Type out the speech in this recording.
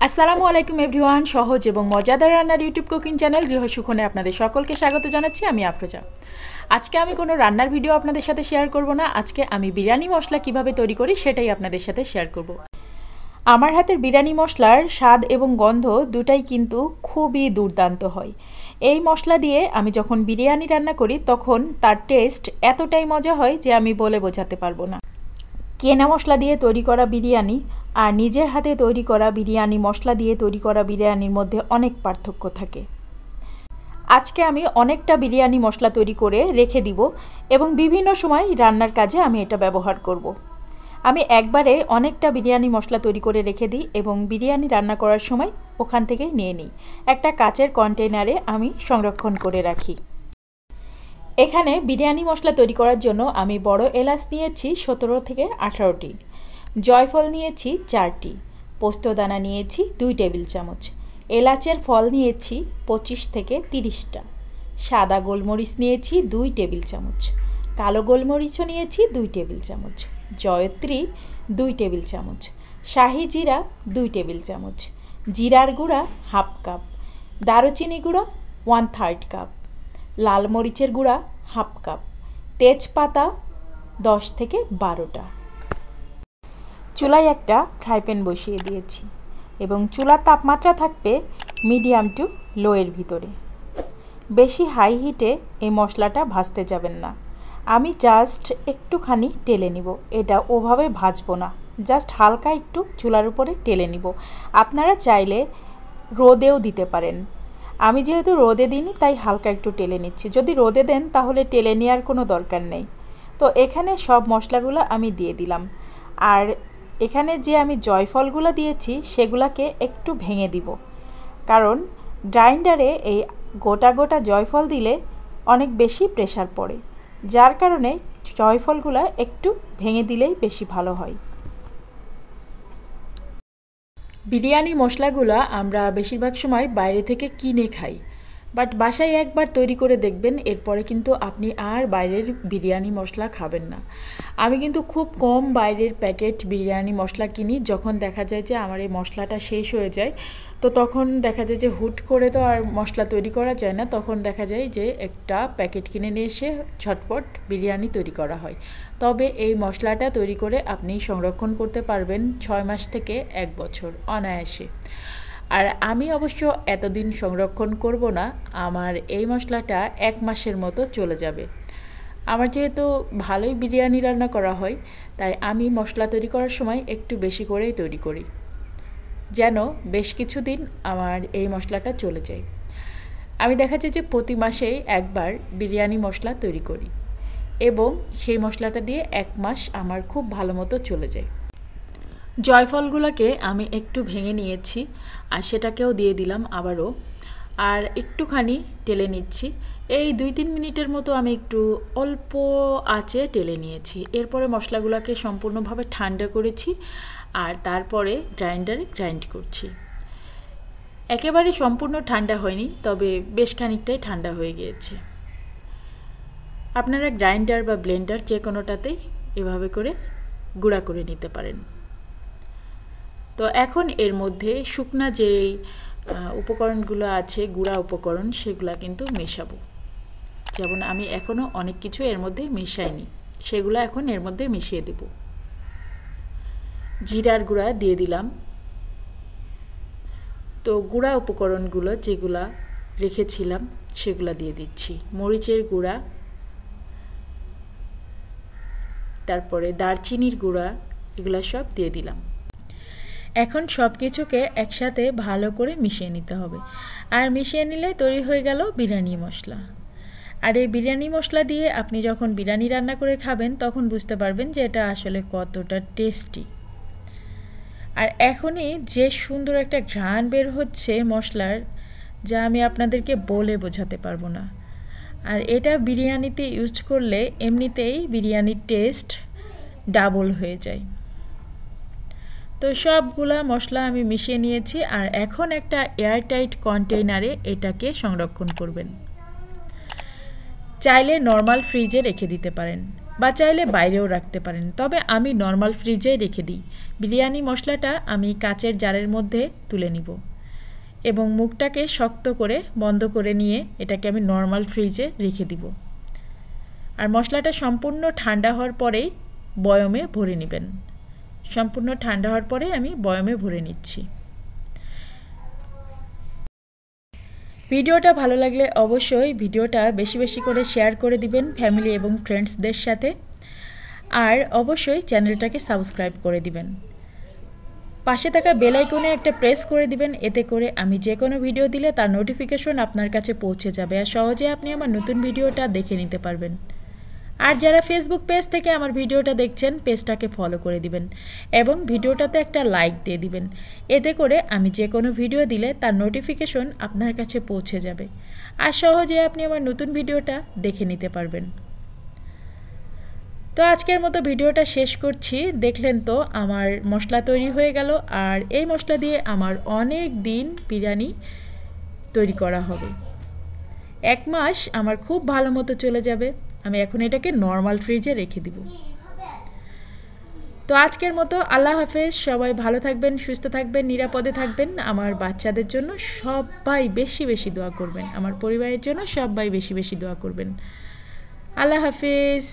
আসসালামু আলাইকুম এভরিওয়ান। সহজ এবং মজাদার রান্নার ইউটিউব কুকিং চ্যানেল গৃহসুখনে আপনাদের সকলকে স্বাগত জানাচ্ছি। আমি আফরোজা। আজকে আমি কোনো রান্নার ভিডিও আপনাদের সাথে শেয়ার করব না। আজকে আমি বিরিয়ানি মশলা কিভাবে তৈরি করি সেটাই আপনাদের সাথে শেয়ার করব। আমার হাতের বিরিয়ানি মশলার স্বাদ এবং গন্ধ দুটাই কিন্তু খুবই দুর্দান্ত হয়। এই মশলা দিয়ে আমি যখন বিরিয়ানি রান্না করি তখন তার টেস্ট এতটাই মজা হয় যে আমি বলে বোঝাতে পারবো না। কেনা মশলা দিয়ে তৈরি করা বিরিয়ানি আর নিজের হাতে তৈরি করা বিরিয়ানি মশলা দিয়ে তৈরি করা বিরিয়ানির মধ্যে অনেক পার্থক্য থাকে। আজকে আমি অনেকটা বিরিয়ানি মশলা তৈরি করে রেখে দিব এবং বিভিন্ন সময় রান্নার কাজে আমি এটা ব্যবহার করব। আমি একবারে অনেকটা বিরিয়ানি মশলা তৈরি করে রেখে দিই এবং বিরিয়ানি রান্না করার সময় ওখান থেকেই নিয়ে নিই। একটা কাচের কন্টেনারে আমি সংরক্ষণ করে রাখি। এখানে বিরিয়ানি মশলা তৈরি করার জন্য আমি বড় এলাচ নিয়েছি 17 থেকে 18টি, জয়ফল নিয়েছি 4টি, পোস্তদানা নিয়েছি 2 টেবিল চামচ, এলাচের ফল নিয়েছি 25 থেকে 30টা, সাদা গোলমরিচ নিয়েছি 2 টেবিল চামচ, কালো গোলমরিচও নিয়েছি 2 টেবিল চামচ, জয়ত্রী 2 টেবিল চামচ, শাহি জিরা 2 টেবিল চামচ, জিরার গুঁড়া হাফ কাপ, দারুচিনি গুঁড়া 1/3 কাপ, লাল মরিচের গুঁড়া হাফ কাপ, তেজপাতা 10 থেকে 12টা। চুলায় একটা ফ্রাই প্যান বসিয়ে দিয়েছি এবং চুলার তাপমাত্রা থাকবে মিডিয়াম টু লোয়ের ভিতরে। বেশি হাই হিটে এই মশলাটা ভাজতে যাবেন না। আমি জাস্ট একটুখানি টেলে নিব, এটা ওভাবে ভাজবো না, জাস্ট হালকা একটু চুলার উপরে টেলে নিব। আপনারা চাইলে রোদেও দিতে পারেন। আমি যেহেতু রোদে দিইনি তাই হালকা একটু টেলে নিচ্ছি। যদি রোদে দেন তাহলে টেলে নেওয়ার কোনো দরকার নেই। তো এখানে সব মশলাগুলো আমি দিয়ে দিলাম। আর এখানে যে আমি জয়ফলগুলো দিয়েছি সেগুলোকে একটু ভেঙে দিব, কারণ গ্রাইন্ডারে এই গোটা গোটা জয়ফল দিলে অনেক বেশি প্রেশার পড়ে, যার কারণে জয়ফলগুলো একটু ভেঙে দিলেই বেশি ভালো হয়। বিরিয়ানি মশলাগুলো আমরা বেশিরভাগ সময় বাইরে থেকে কিনে খাই, বাট বাসায় একবার তৈরি করে দেখবেন, এরপরে কিন্তু আপনি আর বাইরের বিরিয়ানি মশলা খাবেন না। আমি কিন্তু খুব কম বাইরের প্যাকেট বিরিয়ানি মশলা কিনি। যখন দেখা যায় যে আমার এই মশলাটা শেষ হয়ে যায়, তো তখন দেখা যায় যে হুট করে তো আর মশলা তৈরি করা যায় না, তখন দেখা যায় যে একটা প্যাকেট কিনে নিয়ে এসে ঝটপট বিরিয়ানি তৈরি করা হয়। তবে এই মশলাটা তৈরি করে আপনি সংরক্ষণ করতে পারবেন 6 মাস থেকে 1 বছর অনায়াসে। আর আমি অবশ্য এতদিন সংরক্ষণ করব না, আমার এই মশলাটা 1 মাসের মতো চলে যাবে। আমার যেহেতু ভালোই বিরিয়ানি রান্না করা হয়, তাই আমি মশলা তৈরি করার সময় একটু বেশি করেই তৈরি করি, যেন বেশ কিছুদিন আমার এই মশলাটা চলে যায়। আমি দেখা যায় যে প্রতি মাসেই একবার বিরিয়ানি মশলা তৈরি করি এবং সেই মশলাটা দিয়ে 1 মাস আমার খুব ভালো মতো চলে যায়। জয়ফলগুলোকে আমি একটু ভেঙে নিয়েছি আর সেটাকেও দিয়ে দিলাম আবারও, আর একটুখানি টেলে নিচ্ছি। এই 2-3 মিনিটের মতো আমি একটু অল্প আঁচে টেলে নিয়েছি। এরপরে মশলাগুলোকে সম্পূর্ণভাবে ঠান্ডা করেছি আর তারপরে গ্রাইন্ডারে গ্রাইন্ড করছি। একেবারে সম্পূর্ণ ঠান্ডা হয়নি, তবে বেশ খানিকটাই ঠান্ডা হয়ে গিয়েছে। আপনারা গ্রাইন্ডার বা ব্লেন্ডার যে কোনোটাতেই এভাবে করে গুঁড়া করে নিতে পারেন। তো এখন এর মধ্যে শুকনা যে উপকরণগুলো আছে, গুঁড়া উপকরণ, সেগুলো কিন্তু মেশাবো। যেমন আমি এখনও অনেক কিছু এর মধ্যে মেশাইনি, সেগুলো এখন এর মধ্যে মিশিয়ে দেব। জিরার গুঁড়া দিয়ে দিলাম। তো গুঁড়া উপকরণগুলো যেগুলা রেখেছিলাম সেগুলো দিয়ে দিচ্ছি। মরিচের গুঁড়া, তারপরে দারচিনির গুঁড়া, এগুলো সব দিয়ে দিলাম। এখন সব কিছুকে একসাথে ভালো করে মিশিয়ে নিতে হবে। আর মিশিয়ে নিলে তৈরি হয়ে গেল বিরিয়ানি মশলা। আর এই বিরিয়ানি মশলা দিয়ে আপনি যখন বিরিয়ানি রান্না করে খাবেন তখন বুঝতে পারবেন যে এটা আসলে কতটা টেস্টি। আর এখনই যে সুন্দর একটা ঘ্রাণ বের হচ্ছে মশলার, যা আমি আপনাদেরকে বলে বোঝাতে পারবো না। আর এটা বিরিয়ানিতে ইউজ করলে এমনিতেই বিরিয়ানির টেস্ট ডাবল হয়ে যায়। তো সবগুলা মশলা আমি মিশিয়ে নিয়েছি আর এখন একটা এয়ারটাইট কন্টেইনারে এটাকে সংরক্ষণ করবেন। চাইলে নর্মাল ফ্রিজে রেখে দিতে পারেন, বা চাইলে বাইরেও রাখতে পারেন, তবে আমি নর্মাল ফ্রিজে রেখে দিই। বিরিয়ানি মশলাটা আমি কাচের জারের মধ্যে তুলে নিব এবং মুখটাকে শক্ত করে বন্ধ করে নিয়ে এটাকে আমি নর্মাল ফ্রিজে রেখে দিব। আর মশলাটা সম্পূর্ণ ঠান্ডা হওয়ার পরেই বয়মে ভরে নেবেন। সম্পূর্ণ ঠান্ডা হওয়ার পরে আমি বয়মে ভরে নিচ্ছি। ভিডিওটা ভালো লাগলে অবশ্যই ভিডিওটা বেশি বেশি করে শেয়ার করে দিবেন ফ্যামিলি এবং ফ্রেন্ডসদের সাথে। আর অবশ্যই চ্যানেলটাকে সাবস্ক্রাইব করে দিবেন। পাশে থাকা বেল আইকনে একটা প্রেস করে দিবেন, এতে করে আমি যে কোনো ভিডিও দিলে তার নোটিফিকেশন আপনার কাছে পৌঁছে যাবে আর সহজে আপনি আমার নতুন ভিডিওটা দেখে নিতে পারবেন। আর যারা ফেসবুক পেজ থেকে আমার ভিডিওটা দেখছেন, পেজটাকে ফলো করে দিবেন এবং ভিডিওটাতে একটা লাইক দিয়ে দিবেন, এতে করে আমি যে কোনো ভিডিও দিলে তার নোটিফিকেশন আপনার কাছে পৌঁছে যাবে আর সহজে আপনি আমার নতুন ভিডিওটা দেখে নিতে পারবেন। তো আজকের মতো ভিডিওটা শেষ করছি। দেখলেন তো আমার মশলা তৈরি হয়ে গেল, আর এই মশলা দিয়ে আমার অনেক দিন বিরিয়ানি তৈরি করা হবে। 1 মাস আমার খুব ভালো মতো চলে যাবে। আমি এখন এটাকে নর্মাল ফ্রিজে রেখে দিব। তো আজকের মতো আল্লাহ হাফেজ। সবাই ভালো থাকবেন, সুস্থ থাকবেন, নিরাপদে থাকবেন। আমার বাচ্চাদের জন্য সবাই বেশি বেশি দোয়া করবেন, আমার পরিবারের জন্য সবাই বেশি বেশি দোয়া করবেন। আল্লাহ হাফেজ।